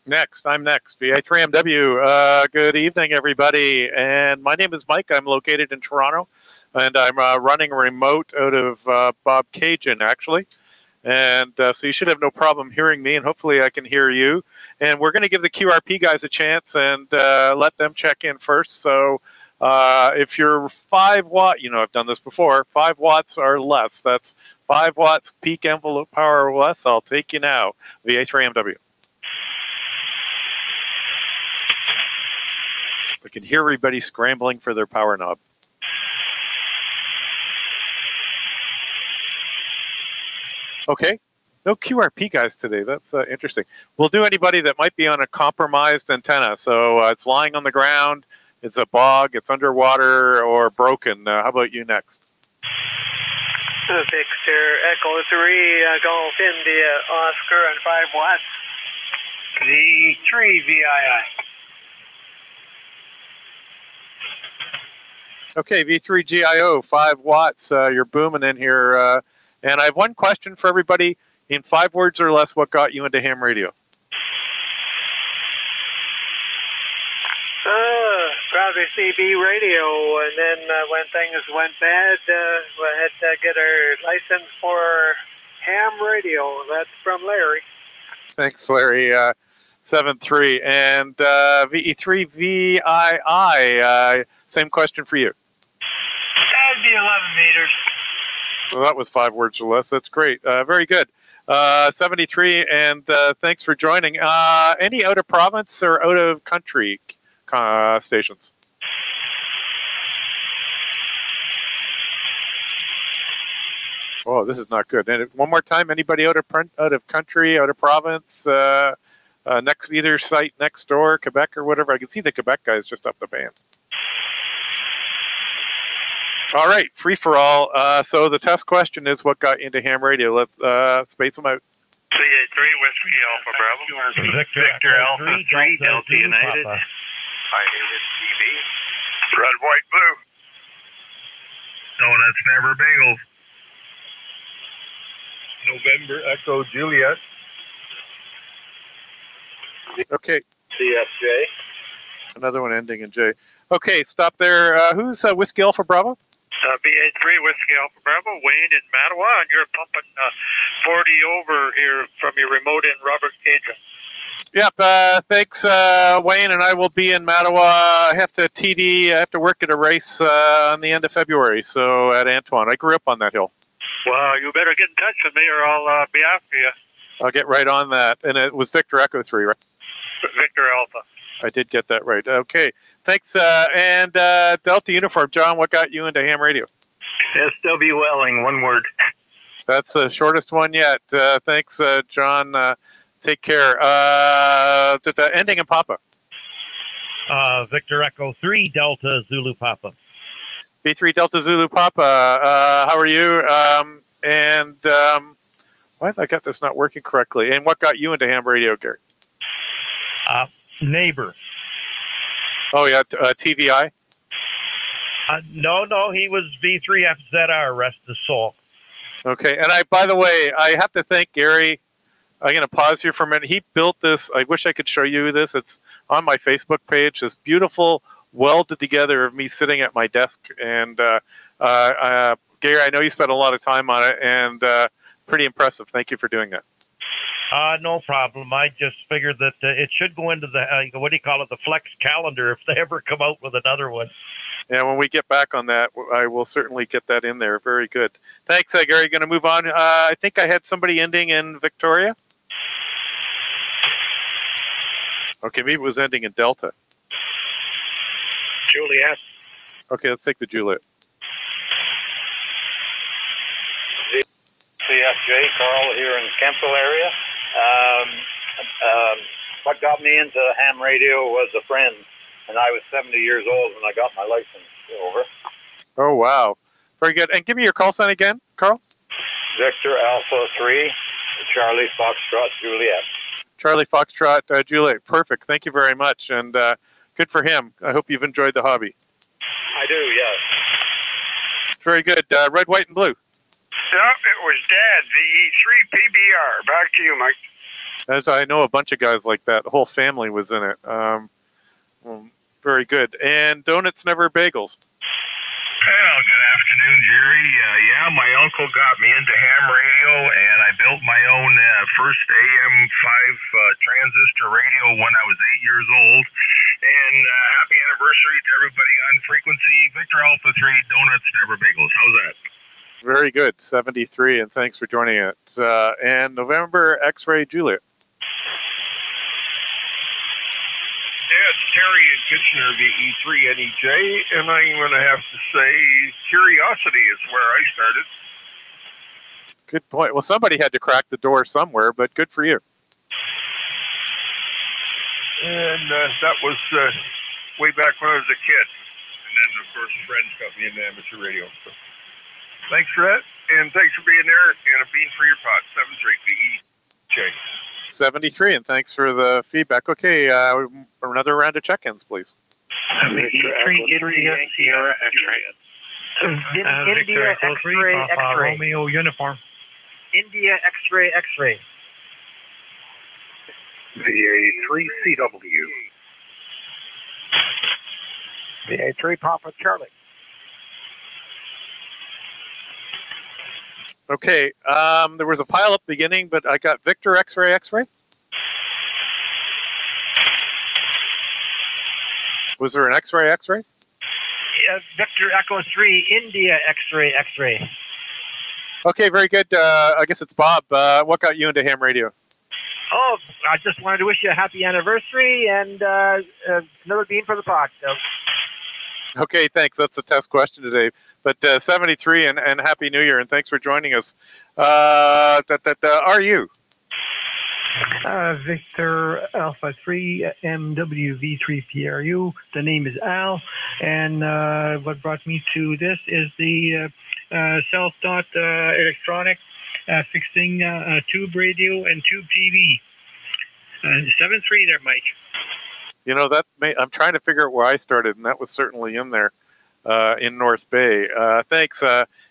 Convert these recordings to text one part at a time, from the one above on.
Next, I'm next. VA3MW. Good evening, everybody. And my name is Mike. I'm located in Toronto, and I'm running remote out of Bob Cajun, actually. And so you should have no problem hearing me, and hopefully I can hear you. And we're going to give the QRP guys a chance and let them check in first. So if you're 5 watt, you know I've done this before, 5 watts or less, that's 5 watts peak envelope power or less, I'll take you now. VA3MW. I can hear everybody scrambling for their power knob. Okay, no QRP guys today. That's interesting. We'll do anybody that might be on a compromised antenna. So it's lying on the ground, it's a bog, it's underwater, or broken. How about you next? Victor Echo 3, Golf India, Oscar, and 5 watts. V3 VII. Okay, V3GIO, 5 watts. You're booming in here. And I have one question for everybody. In 5 words or less, what got you into ham radio? Probably CB radio, and then when things went bad, we had to get our license for ham radio. That's from Larry. Thanks, Larry. 7-3. And VE3VII, same question for you. That'd be 11 meters. Well, that was 5 words or less. That's great. Very good. 73, and thanks for joining. Any out of province or out of country stations? Oh, this is not good. And one more time, anybody out of country, out of province, next either site next door, Quebec or whatever? I can see the Quebec guys just up the band. All right, free for all. So the test question is, what got you into ham radio? Let's space them out. VA3 Whiskey Alpha Bravo. Victor Alpha 3 Delta United. I hated TV. Red, white, blue. Donuts never bagels. November Echo Juliet. Okay. CFJ. Another one ending in J. Okay, stop there. Who's Whiskey Alpha Bravo? VA3 Whiskey Alpha Bravo, Wayne in Mattawa, and you're pumping 40 over here from your remote in Robert Cajun. Yep, thanks, Wayne, and I will be in Mattawa. I have to work at a race on the end of February, so at Antoine. I grew up on that hill. Well, you better get in touch with me or I'll be after you. I'll get right on that. And it was Victor Echo 3, right? Victor Alpha. I did get that right. Okay. Thanks. And Delta Uniform, John, what got you into ham radio? SW Welling, 1 word. That's the shortest one yet. Thanks, John. Take care. Ending in Papa. Victor Echo 3, Delta Zulu Papa. B3 Delta Zulu Papa. How are you? Why have I got this not working correctly? And what got you into ham radio, Gary? Neighbor. Oh, yeah, TVI? No, he was V3FZR, rest his soul. Okay, and by the way, I have to thank Gary. I'm going to pause here for a minute. He built this. I wish I could show you this. It's on my Facebook page, this beautiful welded together of me sitting at my desk. And Gary, I know you spent a lot of time on it, and pretty impressive. Thank you for doing that. No problem. I just figured that it should go into the, what do you call it, the flex calendar if they ever come out with another one. Yeah, when we get back on that, I will certainly get that in there. Very good. Thanks, Gary. Going to move on. I think I had somebody ending in Victoria. Okay, maybe it was ending in Delta. Juliet. Okay, let's take the Juliet. CFJ, Carl here in the Kempville area. What got me into ham radio was a friend, and I was 70 years old when I got my license over. Oh, wow. Very good. And give me your call sign again, Carl. Victor Alpha 3, Charlie Foxtrot Juliet. Charlie Foxtrot Juliet. Perfect. Thank you very much. And good for him. I hope you've enjoyed the hobby. I do, yes. Very good. Red, white, and blue. No, it was Dad, VE3 PBR. Back to you, Mike. As I know a bunch of guys like that. The whole family was in it. Well, very good. And donuts, never bagels. Well, good afternoon, Jerry. Yeah, my uncle got me into ham radio, and I built my own first AM5 transistor radio when I was 8 years old. And happy anniversary to everybody on frequency. Victor Alpha 3, donuts, never bagels. How's that? Very good. 73, and thanks for joining it. And November X-Ray Juliet. Yeah, it's Terry in Kitchener, VE3NEJ, and I'm going to have to say curiosity is where I started. Good point. Well, somebody had to crack the door somewhere, but good for you. And that was way back when I was a kid. And then, of course, friends got me into amateur radio. So thanks for that, and thanks for being there, and a bean for your pot, 73 VEJ. 73, and thanks for the feedback. Okay, another round of check-ins, please. VA3 India Sierra X-ray. India X-ray X-ray. Romeo uniform. India X-ray X-ray. VA3 CW. VA3 Papa Charlie. Okay, there was a pile-up beginning, but I got Victor X-Ray X-Ray. Was there an X-Ray X-Ray? Victor Echo 3 India X-ray X-ray. Okay, very good. I guess it's Bob. What got you into ham radio? Oh, I just wanted to wish you a happy anniversary and another bean for the pot. So. Okay, thanks. That's the test question today. But 73 and Happy New Year, and thanks for joining us. Are you? Victor Alpha 3 MW V3 PRU. The name is Al, and what brought me to this is the self-taught electronic fixing tube radio and tube TV. 7-3 there, Mike. You know, I'm trying to figure out where I started, and that was certainly in there in North Bay. Thanks.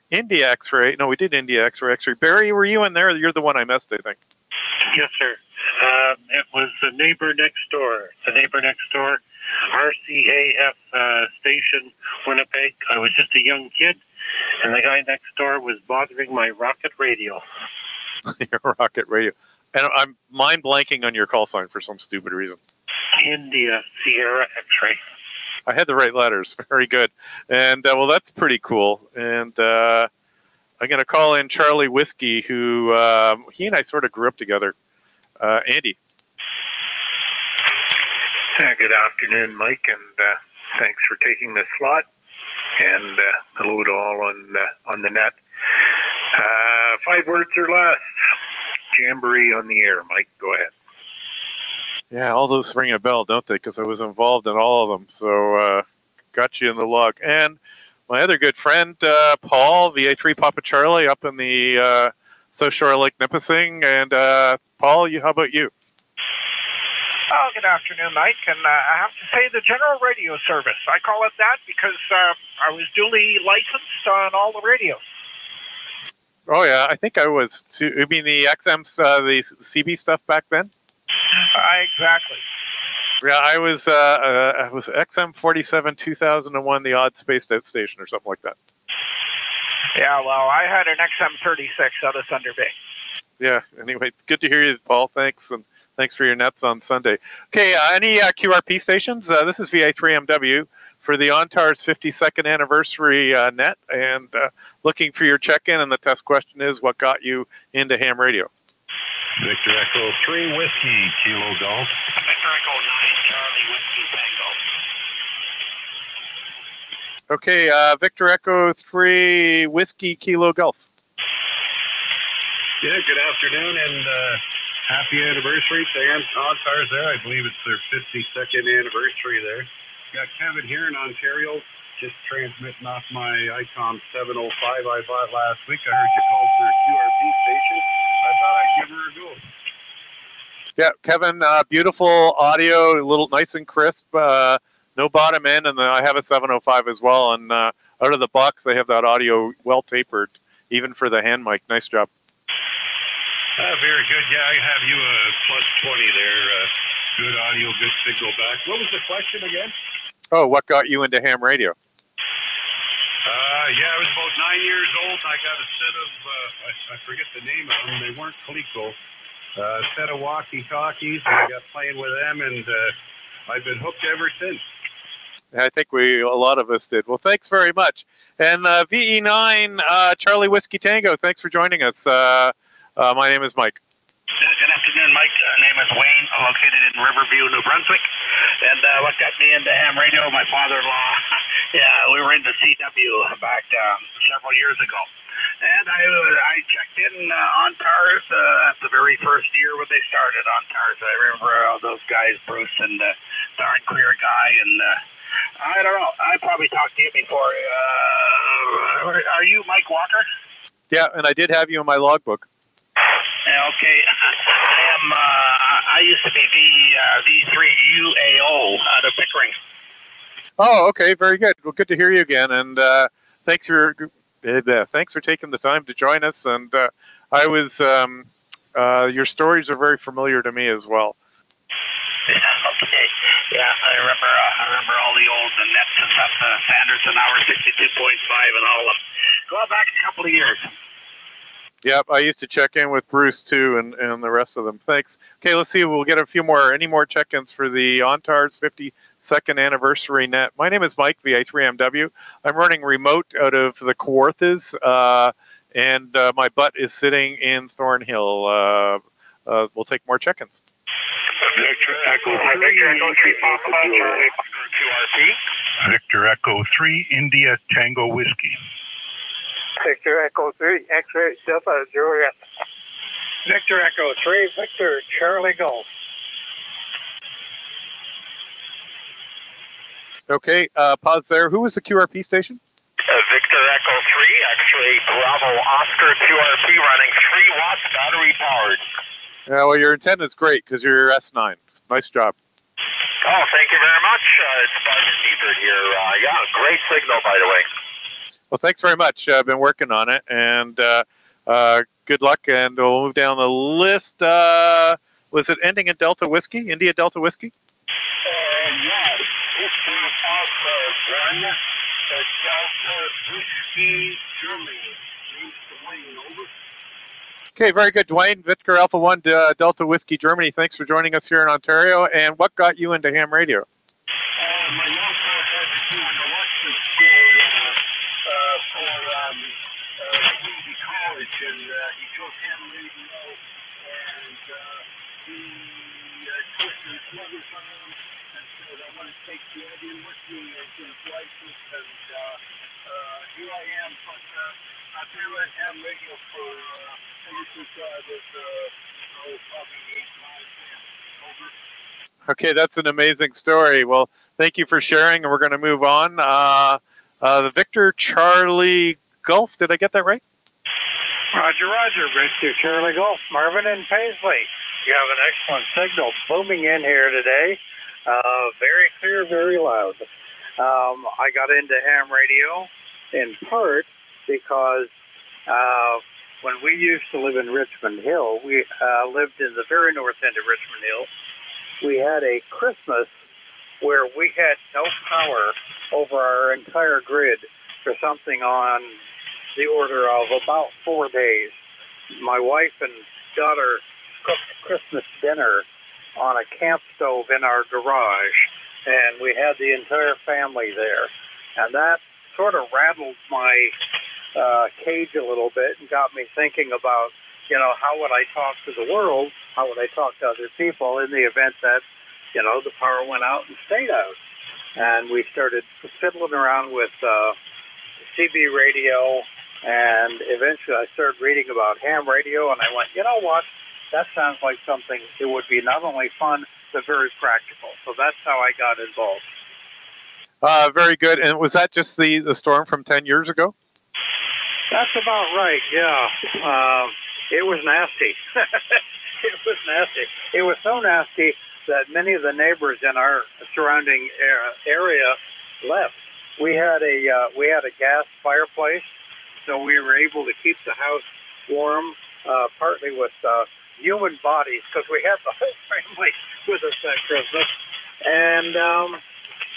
India X-Ray. No, we did India X-Ray. Barry, were you in there? You're the one I missed, I think. Yes, sir. It was the neighbor next door. The neighbor next door, RCAF station, Winnipeg. I was just a young kid, and the guy next door was bothering my rocket radio. Your rocket radio. And I'm mind blanking on your call sign for some stupid reason. India Sierra X-ray. I had the right letters. Very good. And, well, that's pretty cool. And I'm going to call in Charlie Whiskey, who he and I sort of grew up together. Andy. Good afternoon, Mike, and thanks for taking the slot. And hello to all on the net. 5 words or less. Jamboree on the air. Mike, go ahead. Yeah, all those ring a bell, don't they? Because I was involved in all of them. So got you in the log. And my other good friend, Paul, VA3 Papa Charlie, up in the South Shore Lake Nipissing. And Paul, how about you? Oh, good afternoon, Mike. And I have to say the general radio service. I call it that because I was duly licensed on all the radios. Oh, yeah. I think I was, too. You mean the XM, the CB stuff back then? Exactly. Yeah, I was XM 47 2001, the odd spaced out station or something like that. Yeah, well, I had an XM 36 out of Thunder Bay. Yeah. Anyway, good to hear you, Paul. Thanks, and thanks for your nets on Sunday. Okay, any QRP stations? This is VA3MW for the ONTARS 52nd anniversary net, and looking for your check-in. And the test question is, what got you into ham radio? Victor Echo 3 Whiskey Kilo Golf. Victor Echo 9 Charlie Whiskey Tango. Okay, Victor Echo 3 Whiskey Kilo Golf. Yeah, good afternoon, and happy anniversary to ONTARS there. I believe it's their 52nd anniversary there. Got Kevin here in Ontario, just transmitting off my ICOM 705 I bought last week. I heard you call for a QRP station. I thought I'd give her a go. Yeah, Kevin, beautiful audio, a little nice and crisp, no bottom end, and I have a 705 as well. And out of the box, they have that audio well tapered, even for the hand mic. Nice job. Very good. Yeah, I have you plus 20 there. Good audio, good signal back. What was the question again? Oh, what got you into ham radio? Yeah, I was about 9 years old. I got a set of, I forget the name of them. They weren't Coleco. A set of walkie-talkies, and I got playing with them, and I've been hooked ever since. I think a lot of us did. Well, thanks very much. And VE9, Charlie Whiskey Tango, thanks for joining us. My name is Mike. Good afternoon, Mike. Name is Wayne. I'm located in Riverview, New Brunswick. And what got me into ham radio, my father-in-law, we were into CW back several years ago. And I checked in ONTARS at the very first year when they started ONTARS. I remember those guys, Bruce and darn clear guy. And I don't know. I probably talked to you before. Are you Mike Walker? Yeah, and I did have you in my logbook. Okay, I used to be VA3MW out of Pickering. Oh, okay, very good. Well, good to hear you again, and thanks for taking the time to join us. And your stories are very familiar to me as well. Okay, yeah, I remember all the old nets and stuff, Sanderson Hour 62.5 and all of them. Going back a couple of years. Yep, I used to check in with Bruce too, and the rest of them. Thanks. Okay, let's see. We'll get any more check-ins for the ONTARS 52nd anniversary net. My name is Mike, VA3MW. I'm running remote out of the Kawarthas, and my butt is sitting in Thornhill. We'll take more check-ins. Victor Echo 3, India Tango Whiskey. Victor Echo 3, X-ray Delta Juliet. Victor Echo 3, Victor Charlie Golf. Okay, pause there. Who was the QRP station? Victor Echo 3, X-ray Bravo Oscar QRP running 3 watts battery powered. Well, your antenna is great because you're S9. Nice job. Oh, thank you very much. It's Buzz Ether here. Great signal, by the way. Well, thanks very much. I've been working on it, and good luck. And we'll move down the list. Was it ending in Delta Whiskey? India Delta Whiskey? Yes. This is Alpha 1, Delta Whiskey, Germany. Okay, very good, Dwayne. Victor Alpha 1, Delta Whiskey, Germany. Thanks for joining us here in Ontario. And what got you into ham radio? My uncle had to do an election for community college, and he chose ham radio, and he twisted his mother's arm and said, I want to take the Indian whiskey and get his license, and here I am. But I've been at ham radio for ever since I was probably 8, 9, 10. Over. Okay, that's an amazing story. Well, thank you for sharing, and we're going to move on. The Victor Charlie Golf, did I get that right? Roger, Victor Charlie Golf. Marvin and Paisley. You have an excellent signal booming in here today. Very clear, very loud. I got into ham radio in part because when we used to live in Richmond Hill, we lived in the very north end of Richmond Hill. We had a Christmas where we had no power over our entire grid for something on the order of about 4 days. My wife and daughter cooked Christmas dinner on a camp stove in our garage, and we had the entire family there. And that sort of rattled my cage a little bit and got me thinking about, how would I talk to the world? How would I talk to other people in the event that, the power went out and stayed out? And we started fiddling around with CB radio, and eventually I started reading about ham radio, and I went, you know what? That sounds like something that would be not only fun, but very practical. So that's how I got involved. Very good. And was that just the storm from 10 years ago? That's about right, yeah. It was nasty. It was nasty. It was so nasty that many of the neighbors in our surrounding area left. We had a gas fireplace, so we were able to keep the house warm partly with human bodies, because we had the whole family with us at Christmas. And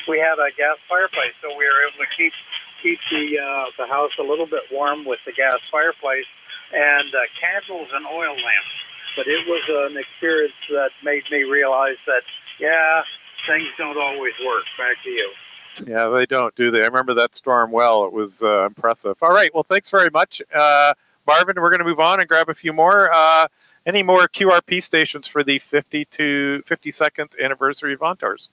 we had a gas fireplace, so we were able to keep the house a little bit warm with the gas fireplace and candles and oil lamps. But it was an experience that made me realize that, yeah, things don't always work. Back to you. Yeah, they don't, do they? I remember that storm well. It was impressive. All right, well, thanks very much. Marvin, we're going to move on and grab a few more. Any more QRP stations for the 52nd anniversary of ONTARS?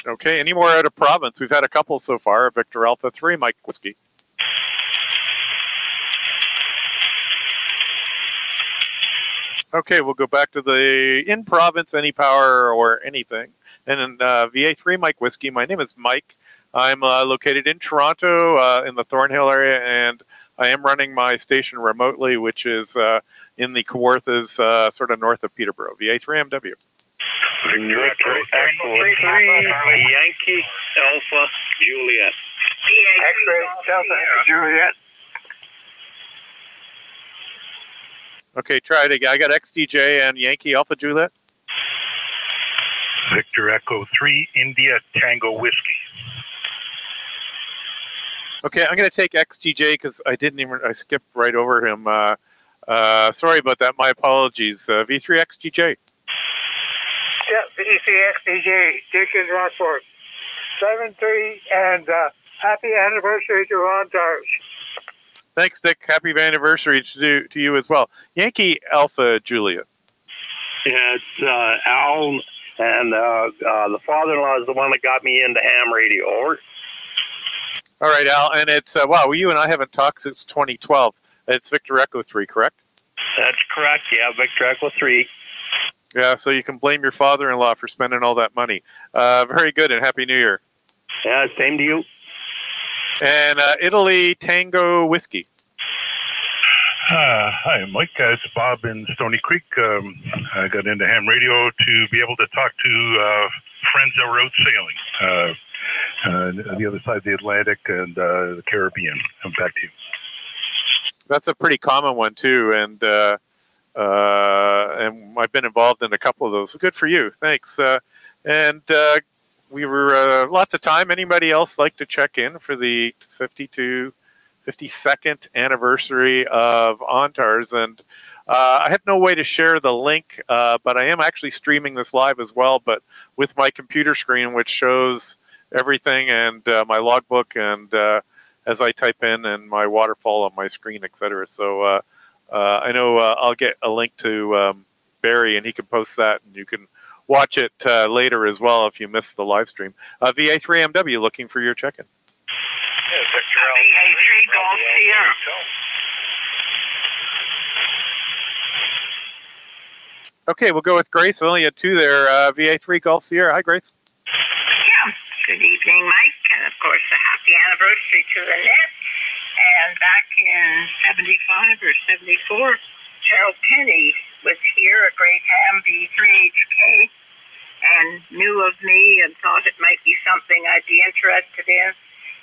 Okay, any more out of province? We've had a couple so far. Victor Alpha 3, Mike Whiskey. Okay, we'll go back to the in-province, any power or anything. And VA3 Mike Whiskey. My name is Mike. I'm located in Toronto in the Thornhill area, and I am running my station remotely, which is in the Kawarthas, sort of north of Peterborough. VA3MW. Victor Echo 3, Yankee Alpha Juliet. X-ray Delta Juliet. Okay, try it again. I got XDJ and Yankee Alpha Juliet. Victor Echo 3, India Tango Whiskey. Okay, I'm going to take XDJ because I skipped right over him. Sorry about that. My apologies. V3 XDJ. Yeah, V3 XDJ, Dickens Rockford. 7-3, and happy anniversary to ONTARS. Thanks, Dick. Happy anniversary to you as well. Yankee Alpha Juliet. Yeah, it's Al, and the father-in-law is the one that got me into ham radio. Over. All right, Al, and it's, wow, you and I haven't talked since 2012. It's Victor Echo 3, correct? That's correct, yeah, Victor Echo 3. Yeah, so you can blame your father-in-law for spending all that money. Very good, and Happy New Year. Yeah, same to you. And Italy Tango Whiskey. Hi, Mike. It's Bob in Stony Creek. I got into ham radio to be able to talk to friends that were out sailing on the other side of the Atlantic and the Caribbean. I'm back to you. That's a pretty common one, too, and I've been involved in a couple of those. Good for you. Thanks. We were lots of time. Anybody else like to check in for the 52nd anniversary of ONTARS? And I have no way to share the link, but I am actually streaming this live as well, but with my computer screen, which shows everything and my logbook and as I type in and my waterfall on my screen, etc. So I know I'll get a link to Barry, and he can post that, and you can watch it later as well if you missed the live stream. VA3MW looking for your check-in. VA3 Golf Sierra. Okay, we'll go with Grace. I only had two there. VA3 Golf Sierra. Hi, Grace. Yeah. Good evening, Mike. And of course, a happy anniversary to the net. And back in 75 or 74, Harold Penny was here, a great ham V3HK, and knew of me and thought it might be something I'd be interested in.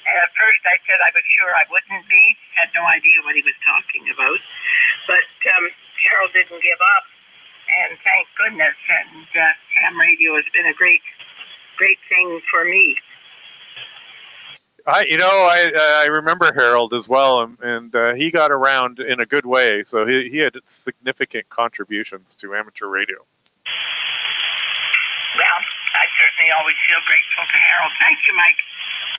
And at first I said I was sure I wouldn't be, had no idea what he was talking about. But Harold didn't give up, and thank goodness. And ham radio has been a great thing for me. I remember Harold as well, and he got around in a good way, so he had significant contributions to amateur radio. Well, I certainly always feel grateful to Harold. Thank you, Mike.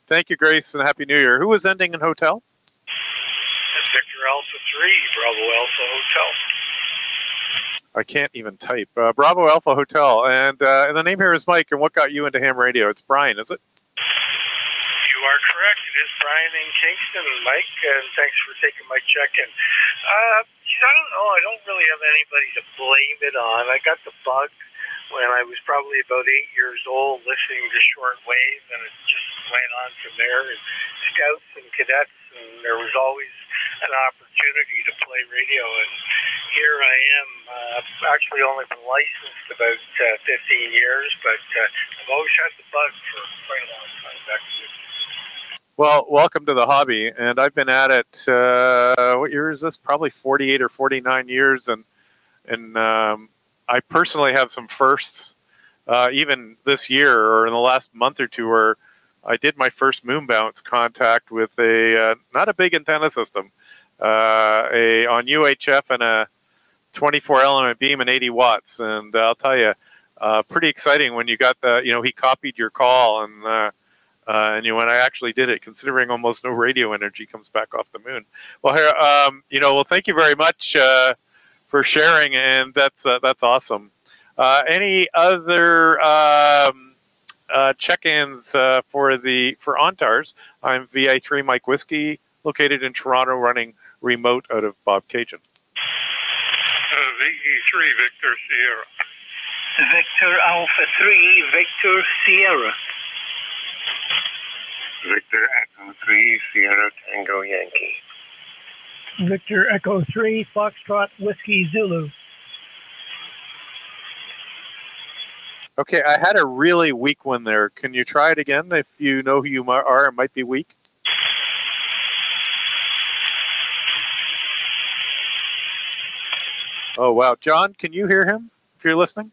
Thank you, Grace, and Happy New Year. Who was ending in hotel? That's Victor Alpha 3, Bravo Alpha Hotel. I can't even type. Bravo Alpha Hotel, and the name here is Mike, and what got you into ham radio? It's Brian, is it? You are correct. It is Brian in Kingston, Mike, and thanks for taking my check-in. I don't know. I don't really have anybody to blame it on. I got the bug when I was probably about 8 years old listening to shortwave, and it just went on from there. And scouts and cadets, and there was always an opportunity to play radio. And here I am. I've actually only been licensed about 15 years, but I've always had the bug for quite a long time. Back to you. Well, welcome to the hobby, and I've been at it. What year is this? Probably 48 or 49 years, and I personally have some firsts, even this year or in the last month or two, where I did my first moon bounce contact with a not a big antenna system, on UHF and a 24 element beam and 80 watts, and I'll tell you, pretty exciting when you got the, he copied your call, and when I actually did it, considering almost no radio energy comes back off the moon. Well, here, well, thank you very much for sharing, and that's awesome. Any other check-ins for ONTARS? I'm VA3 Mike Whiskey, located in Toronto, running remote out of Bob Cajun. VE3 Victor Sierra. Victor Alpha 3 Victor Sierra. Victor Echo 3 Sierra Tango Yankee. Victor Echo 3 Foxtrot Whiskey Zulu. Okay, I had a really weak one there. Can you try it again if you know who you are? It might be weak. Oh, wow. John, can you hear him if you're listening?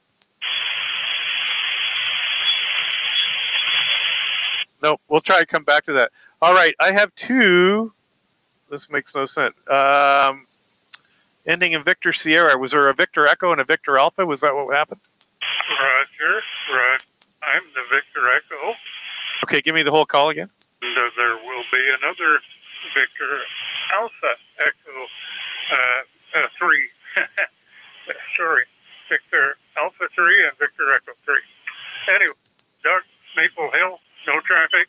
No, we'll try to come back to that. All right, I have two. This makes no sense. Ending in Victor Sierra. Was there a Victor Echo and a Victor Alpha? Was that what happened? Roger. Right. I'm the Victor Echo. Okay, give me the whole call again. And, there will be another Victor Alpha Echo 3. Sorry, Victor Alpha 3 and Victor Echo 3. Anyway, Doug, Maple Hill, no traffic.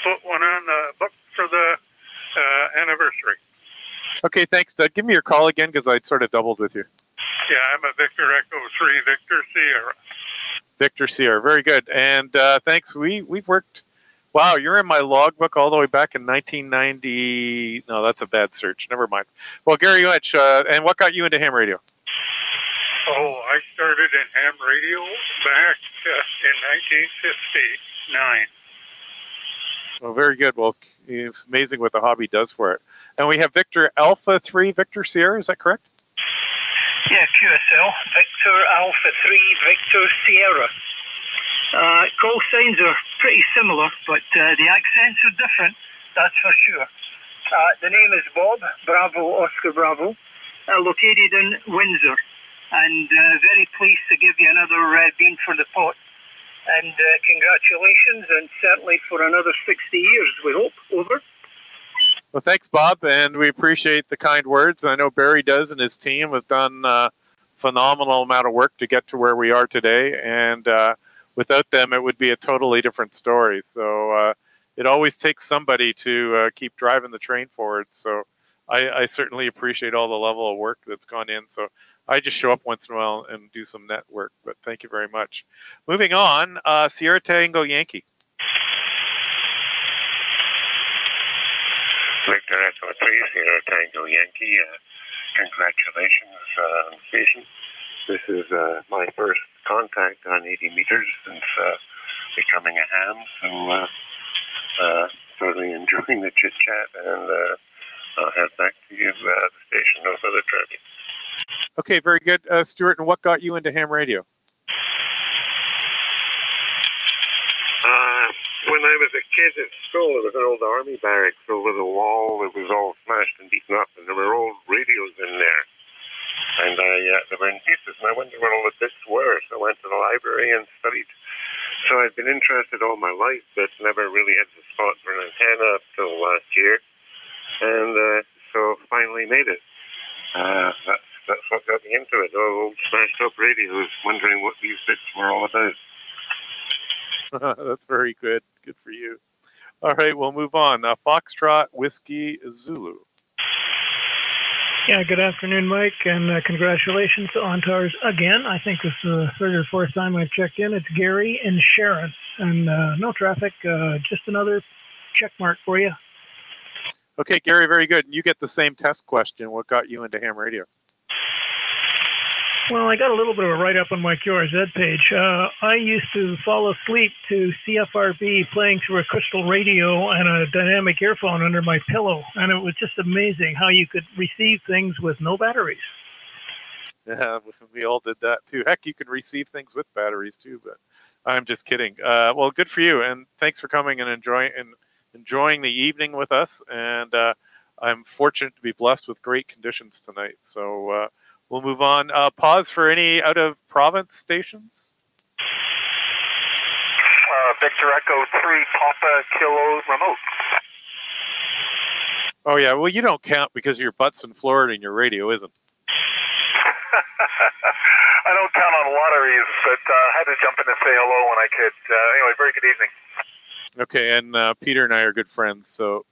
Put one on the book for the anniversary. Okay, thanks, Doug. Give me your call again because I sort of doubled with you. Yeah, I'm a Victor Echo 3, Victor Sierra. Victor Sierra, very good. And thanks. We've worked. Wow, you're in my logbook all the way back in 1990. No, that's a bad search. Never mind. Well, Gary Lynch, and what got you into ham radio? Oh, I started in ham radio back in 1959. Well, very good. Well, it's amazing what the hobby does for it. And we have Victor Alpha 3, Victor Sierra. Is that correct? Yeah, QSL. Victor Alpha 3 Victor Sierra. Call signs are pretty similar, but the accents are different, that's for sure. The name is Bob, Bravo, Oscar Bravo, located in Windsor, and very pleased to give you another bean for the pot. And congratulations, and certainly for another 60 years, we hope. Over. Well, thanks, Bob, and we appreciate the kind words. I know Barry does, and his team have done a phenomenal amount of work to get to where we are today, and without them, it would be a totally different story. So it always takes somebody to keep driving the train forward. So I certainly appreciate all the level of work that's gone in. So I just show up once in a while and do some network, but thank you very much. Moving on, Sierra Tango Yankee. Victor Echo 3, Sierra Tango Yankee. Congratulations, station. This is my first contact on 80 meters since becoming a ham, so certainly enjoying the chit-chat, and I'll head back to you, the station. No further traffic. Okay, very good. Stuart, and what got you into ham radio? When I was a kid at school, there was an old army barracks over the wall. It was all smashed and beaten up, and there were old radios in there. And they were in pieces, and I wondered what all the bits were. So I went to the library and studied. So I'd been interested all my life, but never really had the spot for an antenna up till last year. And so finally made it. That's what got me into it. Old smashed up radios, wondering what these bits were all about. That's very good. Good for you. All right, we'll move on. Foxtrot Whiskey Zulu. Yeah, good afternoon, Mike, and congratulations to ONTARS again. I think this is the third or fourth time I've checked in. It's Gary and Sharon, and no traffic, just another check mark for you. Okay, Gary, very good. And you get the same test question. What got you into ham radio? Well, I got a little bit of a write-up on my QRZ page. I used to fall asleep to CFRB playing through a crystal radio and a dynamic earphone under my pillow, and it was just amazing how you could receive things with no batteries. Yeah, we all did that too. Heck, you can receive things with batteries too, but I'm just kidding. Well, good for you, and thanks for coming and enjoying the evening with us. And I'm fortunate to be blessed with great conditions tonight. So we'll move on. Pause for any out of province stations. Victor Echo 3 Papa Kilo remote. Oh yeah, well you don't count because your butt's in Florida and your radio isn't. I don't count on lotteries, but had to jump in and say hello when I could. Anyway, very good evening. Okay, and Peter and I are good friends, so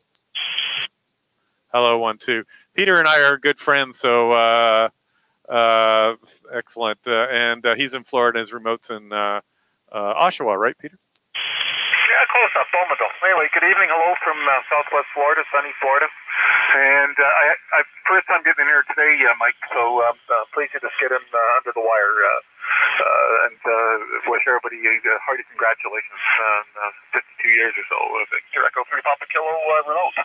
hello, 1, 2. Peter and I are good friends, so excellent. And he's in Florida, his remote's in Oshawa, right, Peter? Yeah, close enough, Bowmanville. Anyway, good evening, hello from Southwest Florida, sunny Florida. And I first time getting in here today, Mike, so pleased to just get in under the wire and wish everybody a hearty congratulations on 52 years or so of Victor Echo 3 Papa Kilo remote.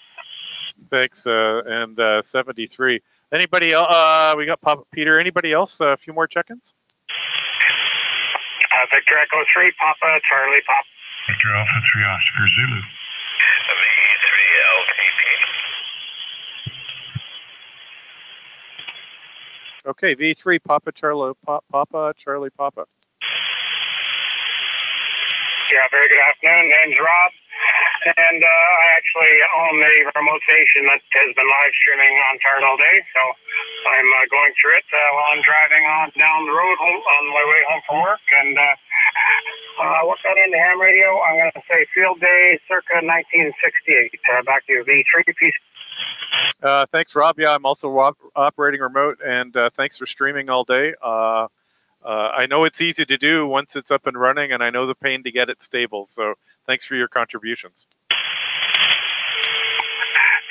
Thanks, and 73. Anybody else? We got Papa Peter. Anybody else? A few more check-ins? Victor Echo 3 Papa Charlie Papa. Victor Alpha 3 Oscar Zulu. V3 LTP. Okay, V3 Papa Charlie Papa Charlie Papa. Yeah, very good afternoon. Name's Rob, and I actually own a remote station that has been live streaming ONTARS all day, so I'm going through it while I'm driving on down the road home, on my way home from work. And what's that in the ham radio? I'm going to say field day circa 1968. Back to you, V3. Peace. Thanks, Rob. Yeah, I'm also operating remote, and thanks for streaming all day. I know it's easy to do once it's up and running, and I know the pain to get it stable. So thanks for your contributions.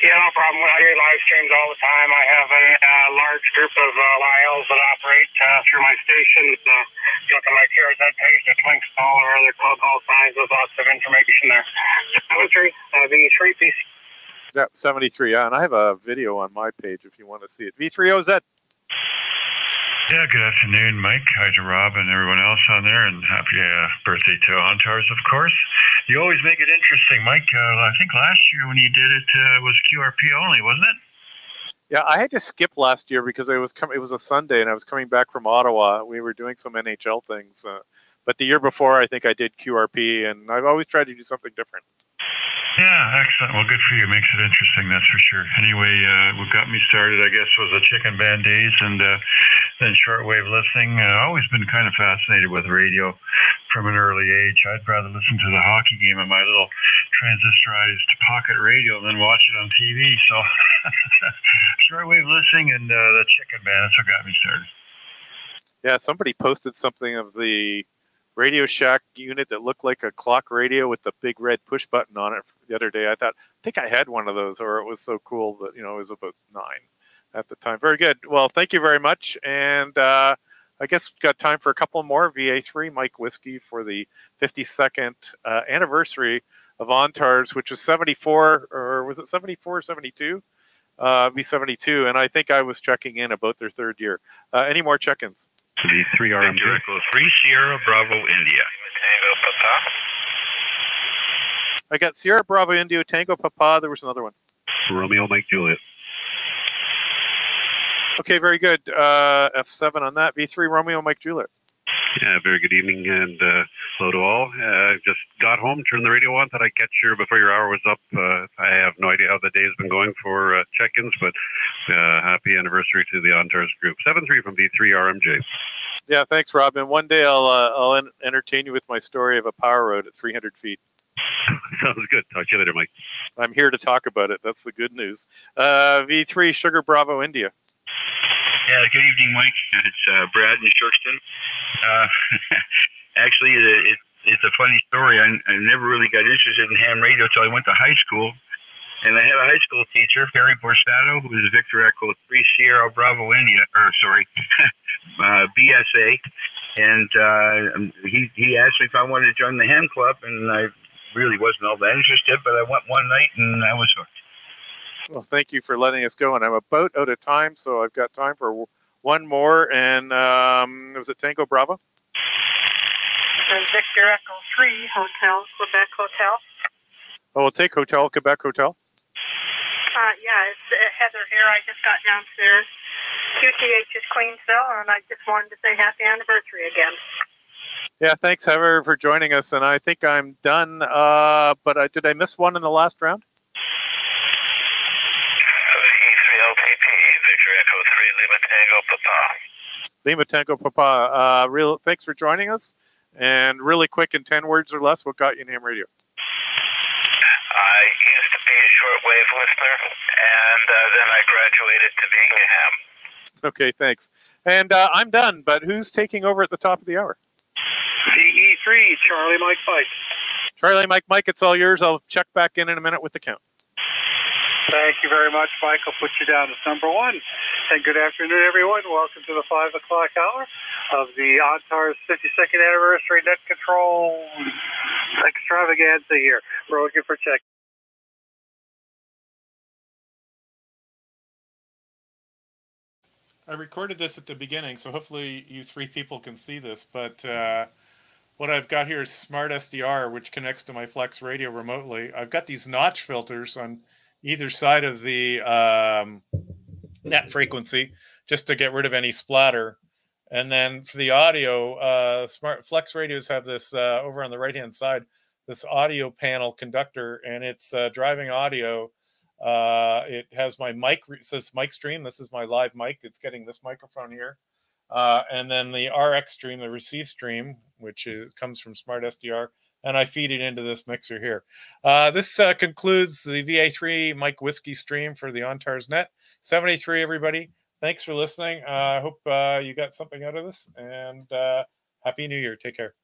Yeah, no problem. I do live streams all the time. I have a large group of LILs that operate through my station. Look at my QRZ page. There's links to all our other club, all signs with lots of information there. 73, V3 PC. Yeah, 73. Yeah, and I have a video on my page if you want to see it. V3OZ. Yeah, good afternoon, Mike. Hi to Rob and everyone else on there, and happy birthday to ONTARS, of course. You always make it interesting, Mike. I think last year when you did it was QRP only, wasn't it? Yeah, I had to skip last year because it was a Sunday and I was coming back from Ottawa. We were doing some NHL things, but the year before I think I did QRP, and I've always tried to do something different. Yeah, excellent. Well, good for you. Makes it interesting, that's for sure. Anyway, what got me started, I guess, was the chicken band days and then shortwave listening. I've always been kind of fascinated with radio from an early age. I'd rather listen to the hockey game on my little transistorized pocket radio than watch it on TV. So shortwave listening and the chicken band, that's what got me started. Yeah, somebody posted something of the Radio Shack unit that looked like a clock radio with the big red push button on it the other day. I think I had one of those, or it was so cool that, it was about 9 at the time. Very good. Well, thank you very much. And I guess we've got time for a couple more. VA3 Mike Whiskey for the 52nd anniversary of ONTARS, which is 74, or was it 74 or 72? V72. And I think I was checking in about their third year. Any more check-ins? The 3 RMG. 3 Sierra Bravo India. Tango Papa. I got Sierra Bravo India, Tango Papa. There was another one. Romeo Mike Juliet. Okay, very good. F7 on that. V3 Romeo Mike Juliet. Yeah, very good evening and hello to all. Just got home, turned the radio on, thought I'd catch you before your hour was up. I have no idea how the day has been going for check-ins, but happy anniversary to the ONTARS group. 7-3 from V3 RMJ. Yeah, thanks, Robin. One day I'll entertain you with my story of a power road at 300 feet. Sounds good. Talk to you later, Mike. I'm here to talk about it. That's the good news. V3 Sugar Bravo India. Yeah, good evening, Mike. It's Brad in Shortston. Actually, it's a funny story. I never really got interested in ham radio until I went to high school. And I had a high school teacher, Perry Borsato, who was Victor Echo 3 Sierra Bravo India, BSA, and he asked me if I wanted to join the ham club, and I really wasn't all that interested, but I went one night and I was hooked. Well, thank you for letting us go, and I'm about out of time, so I've got time for one more, and was it Tango Bravo? Victor Echo 3, Hotel, Quebec Hotel. Oh, we'll take Hotel, Quebec Hotel. Yeah, it's Heather here. I just got downstairs. QTH is Queensville, and I just wanted to say happy anniversary again. Yeah, thanks, Heather, for joining us, and I think I'm done, but did I miss one in the last round? E3LPP, Victor Echo 3, Lima Tango Papa. Lima Tango Papa, thanks for joining us. And really quick, in 10 words or less, what got you in ham radio? I used to be a shortwave listener, and then I graduated to being a ham. Okay, thanks. And I'm done, but who's taking over at the top of the hour? VE3, Charlie Mike Mike. Charlie Mike, it's all yours. I'll check back in a minute with the count. Thank you very much, Mike. I'll put you down as number one. And good afternoon, everyone. Welcome to the 5 o'clock hour of the ONTARS 52nd anniversary net control extravaganza here. We're looking for check. I recorded this at the beginning, so hopefully you three people can see this, but what I've got here is Smart SDR, which connects to my Flex radio remotely. I've got these notch filters on either side of the net frequency just to get rid of any splatter. And then for the audio, Smart Flex radios have this over on the right-hand side, this audio panel conductor, and it's driving audio. It has my mic, it says mic stream. This is my live mic. It's getting this microphone here. And then the RX stream, the receive stream, which comes from Smart SDR, and I feed it into this mixer here. This concludes the VA3 Mike Whiskey stream for the ONTARS Net. 73, everybody. Thanks for listening. I hope you got something out of this, and Happy New Year. Take care.